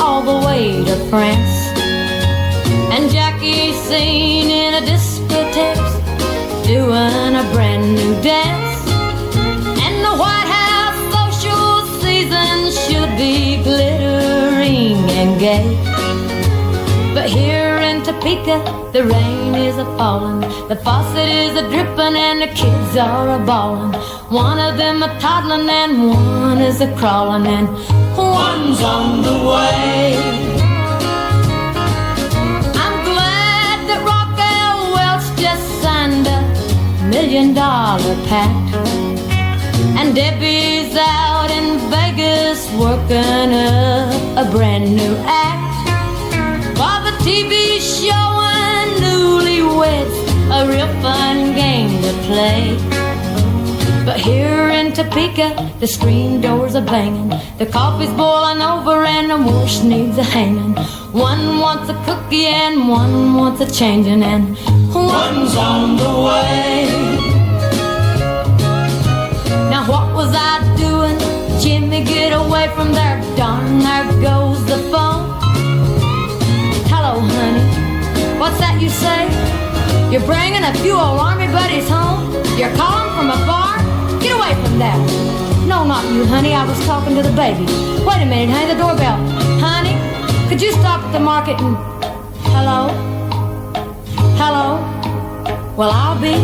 all the way to France. And Jackie's seen in a discotheque doing a brand new dance. And the White House social season should be glittering and gay. But here in Topeka, the rain is a-falling, the faucet is a-dripping, and the kids are a-bawling. One of them a-toddling and one is a-crawling, and one's on the way. I'm glad that Raquel Welch just signed a $1 million pact, and Debbie's out in Vegas working a brand new act. While the TV showing newlyweds a real fun game to play. But here in Topeka, the screen doors are banging, the coffee's boiling over, and the wash needs a hanging. One wants a cookie and one wants a changing, and one's on the way. Now was I doing? Jimmy, get away from there. Darn, there goes the phone. Hello, honey. What's that you say? You're bringing a few old army buddies home? You're calling from a bar? Get away from there. No, not you, honey. I was talking to the baby. Wait a minute, honey. The doorbell. Honey, could you stop at the market and... Hello? Hello? Well, I'll be.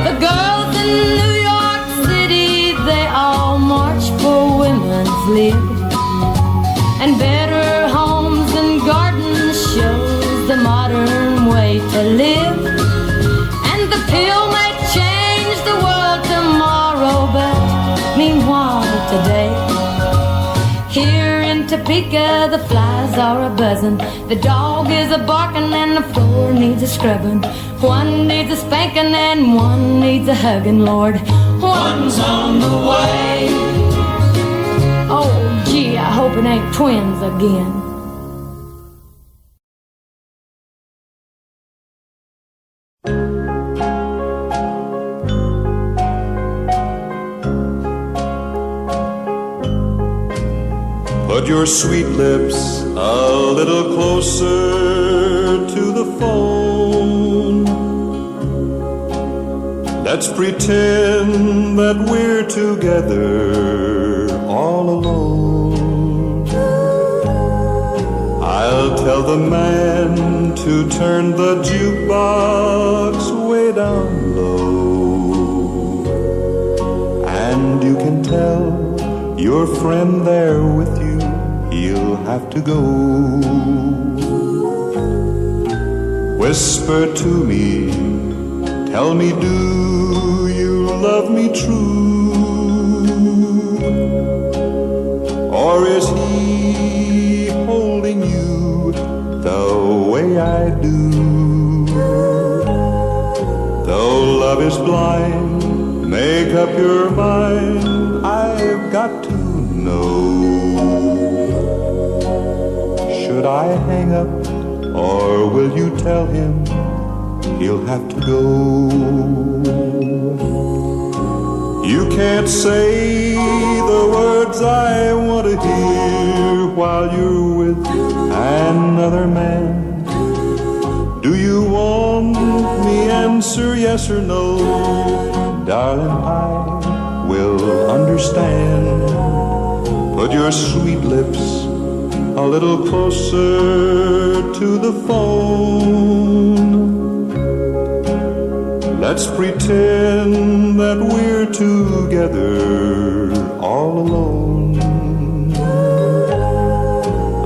The girls in New York City, they all march for women's lib. And better homes and gardens shows the modern way to live. And the pill may change the world tomorrow, but meanwhile today, here in Topeka the flies are a-buzzing. The dog is a-barking and the floor needs a scrubbing. One needs a spanking and one needs a hugging, Lord. One's on the way. Oh, gee, I hope it ain't twins again. Put your sweet lips a little closer to the phone. Let's pretend that we're together all alone. I'll tell the man to turn the jukebox way down low. And you can tell your friend there with you, he'll have to go. Whisper to me, tell me, do you love me true? Or is he holding you the way I do? Though love is blind, make up your mind, I've got to know. Should I hang up, or will you tell him he'll have to go? You can't say the words I want to hear while you're with another man. Do you want me answer yes or no? Darling, I will understand. Put your sweet lips a little closer to the phone. Let's pretend that we're together all alone.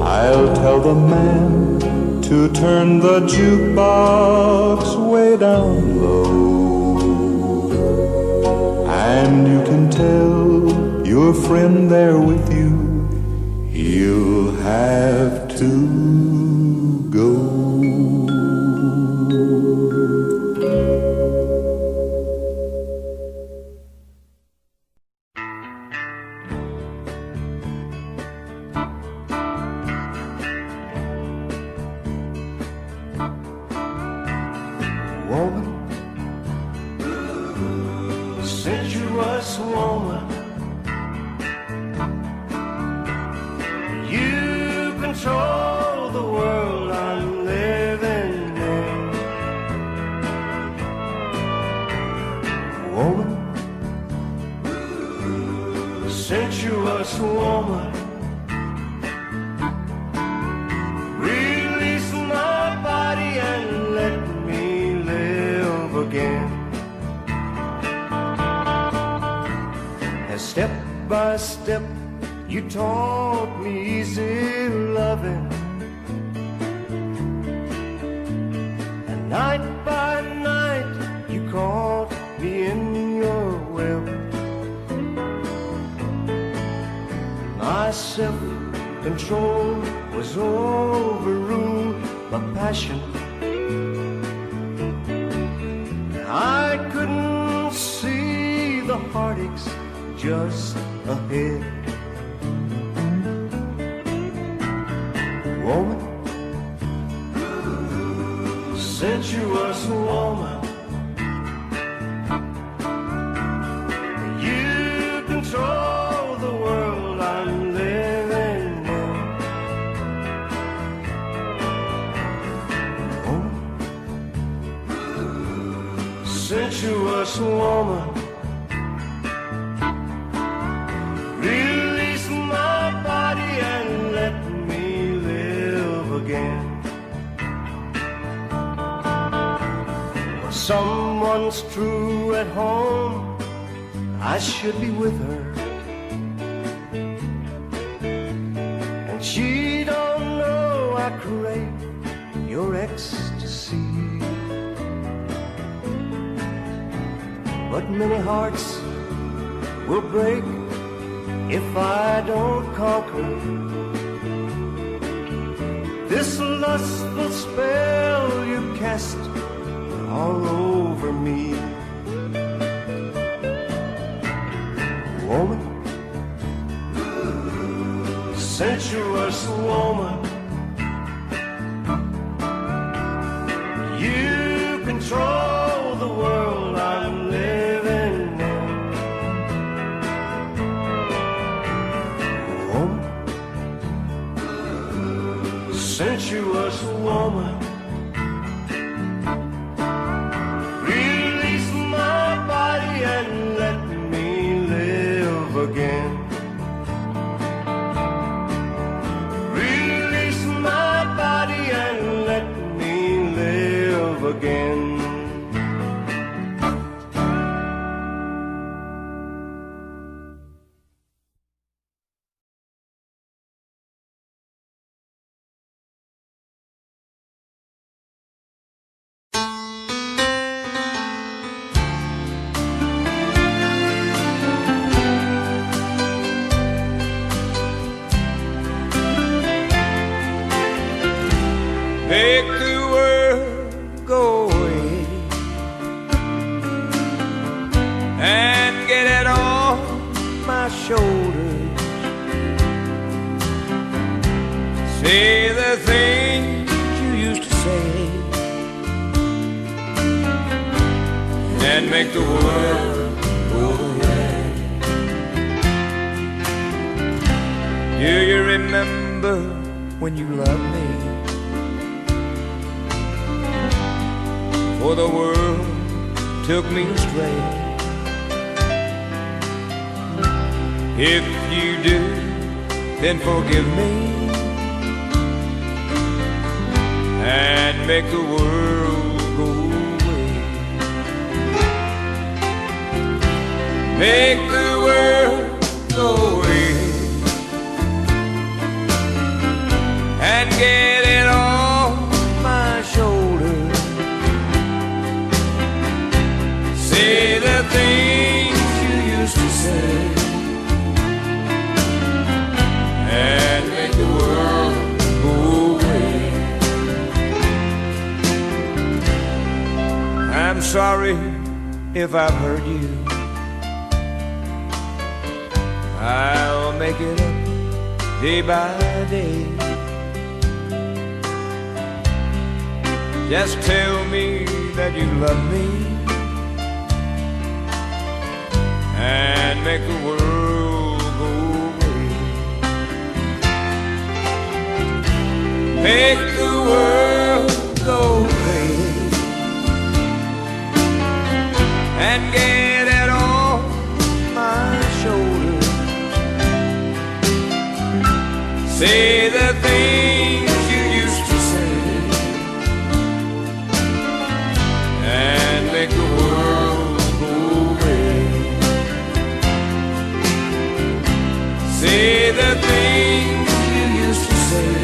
I'll tell the man to turn the jukebox way down low. And you can tell your friend there with you, he'll have to go. Woman, sensuous woman, you control the world I'm living in. Woman, sensuous woman, release my body and let me live again. And step by step you taught me easy loving, and night by night you caught me in your will. My self-control was overruled by passion. I couldn't see the heartaches just ahead. Woman, sensuous woman, you sensuous woman. Release my body and let me live again. Someone's true at home, I should be with her. And she don't know I crave your ecstasy. But many hearts will break if I don't conquer this lustful spell you cast all over me. Woman, sensuous woman, you control the world I'm living in. Woman, sensuous woman, release my body and let me live again. Release my body and let me live again. Make the world go away and get it off my shoulders. Say the things you used to say and make the world go away. Do you remember when you loved me? For the world took me astray. If you do, then forgive me and make the world go away. Make the world go away and get it off my shoulders. Say the things you used to say and make the world go away. I'm sorry if I've hurt you. I'll make it up day by day. Just tell me that you love me and make the world go away. Make the world go away and get it off my shoulders. Say the things you used to say and make the world go away. Say the things you used to say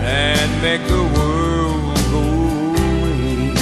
and make the world go away.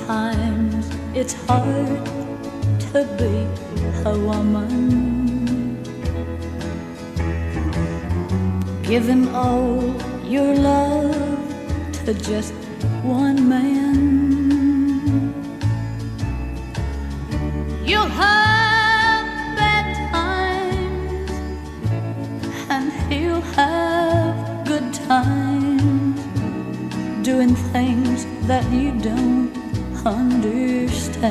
Sometimes it's hard to be a woman. Giving all your love to just one man. You'll have bad times and he'll have good times, doing things that you don't understand.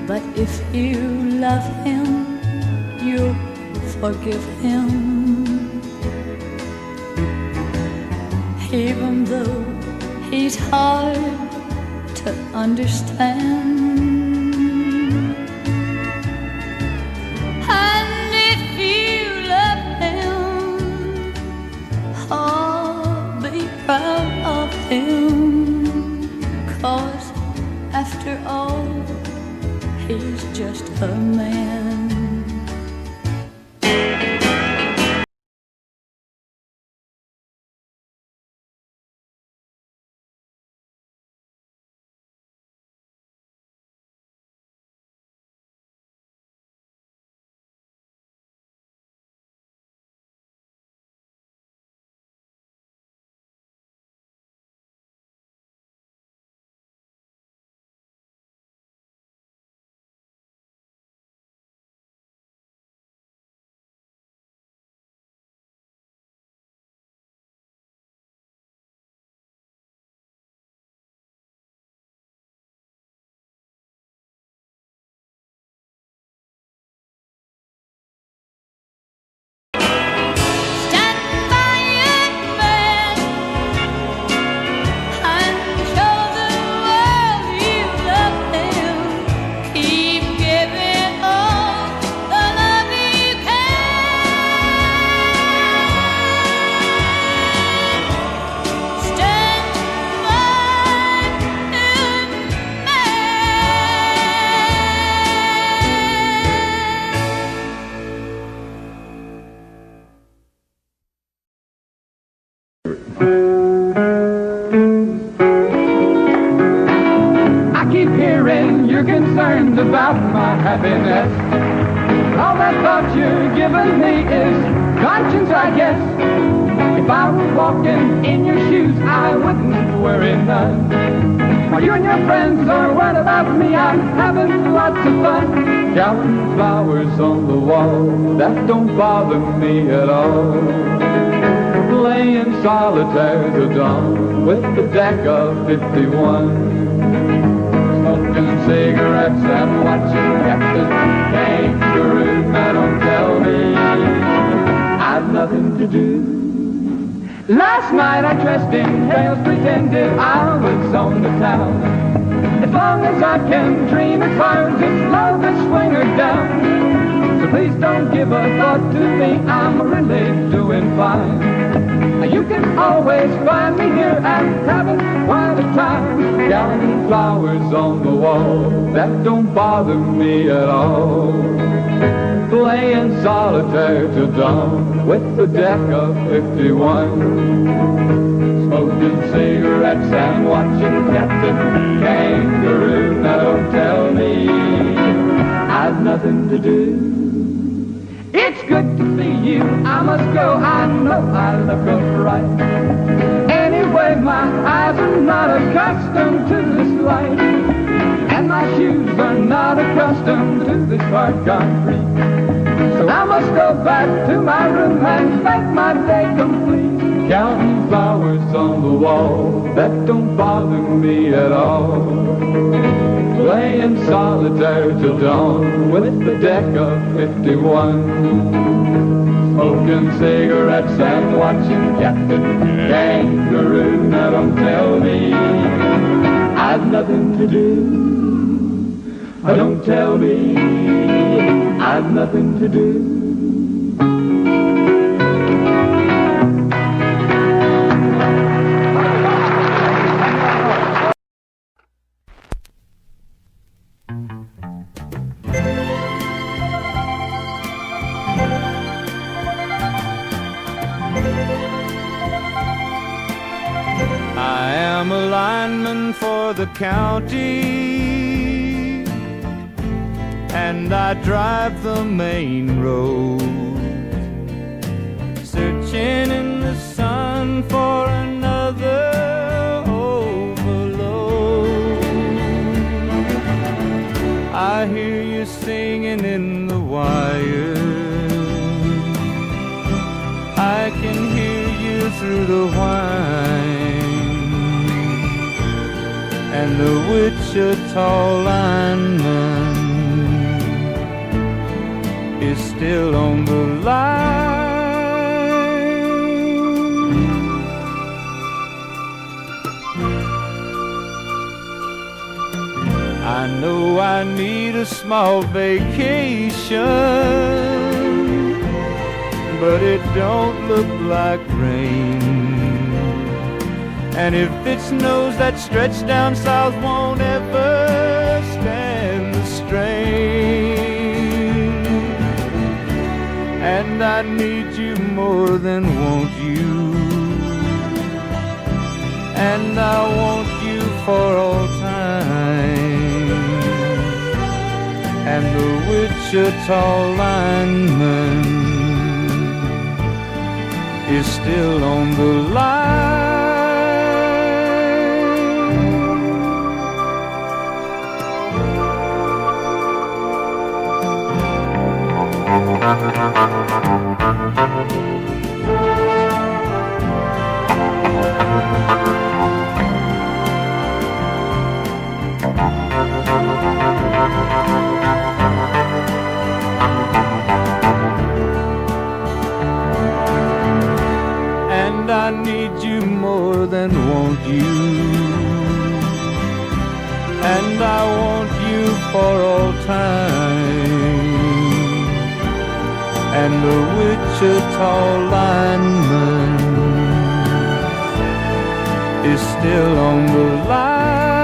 But if you love him, you'll forgive him, even though he's hard to understand. And if you love him, oh, be proud of him, 'cause after all, he's just a man. Concerned about my happiness. All that thought you're giving me is conscience, I guess. If I were walking in your shoes, I wouldn't worry none. While you and your friends are worried about me, I'm having lots of fun. Counting flowers on the wall, that don't bother me at all. Playing solitaire till dawn with the deck of 51. Smoking cigarettes and watching Captain Kangaroo. Now don't tell me I've nothing to do. Last night I dressed in tails, pretended I was on the town. As long as I can dream it's fine, just love the swinger down. So please don't give a thought to me, I'm really doing fine. You can always find me here and having quite a time. Counting flowers on the wall, that don't bother me at all. Playing solitaire till dawn with the deck of 51. Smoking cigarettes and watching Captain Kangaroo. Now don't tell me I've nothing to do. It's good to see you, I must go, I know I look right. Anyway, my eyes are not accustomed to this light, and my shoes are not accustomed to this hard concrete. So I must go back to my room and make my day complete. Counting flowers on the wall, that don't bother me at all. Playing solitaire till dawn with the deck of 51. Smoking cigarettes and watching Captain Kangaroo. Now don't tell me I've nothing to do. Don't tell me I've nothing to do. I'm a lineman for the county, and I drive the main road, searching in the sun for another overload. I hear you singing in the wire, I can hear you through the whine, and the Wichita lineman is still on the line. I know I need a small vacation, but it don't look like rain. And if it snows, that stretch down south won't ever stand the strain. And I need you more than want you, and I want you for all time. And the Wichita lineman is still on the line. And I need you more than want you, and I want you for all time. And the Wichita lineman is still on the line.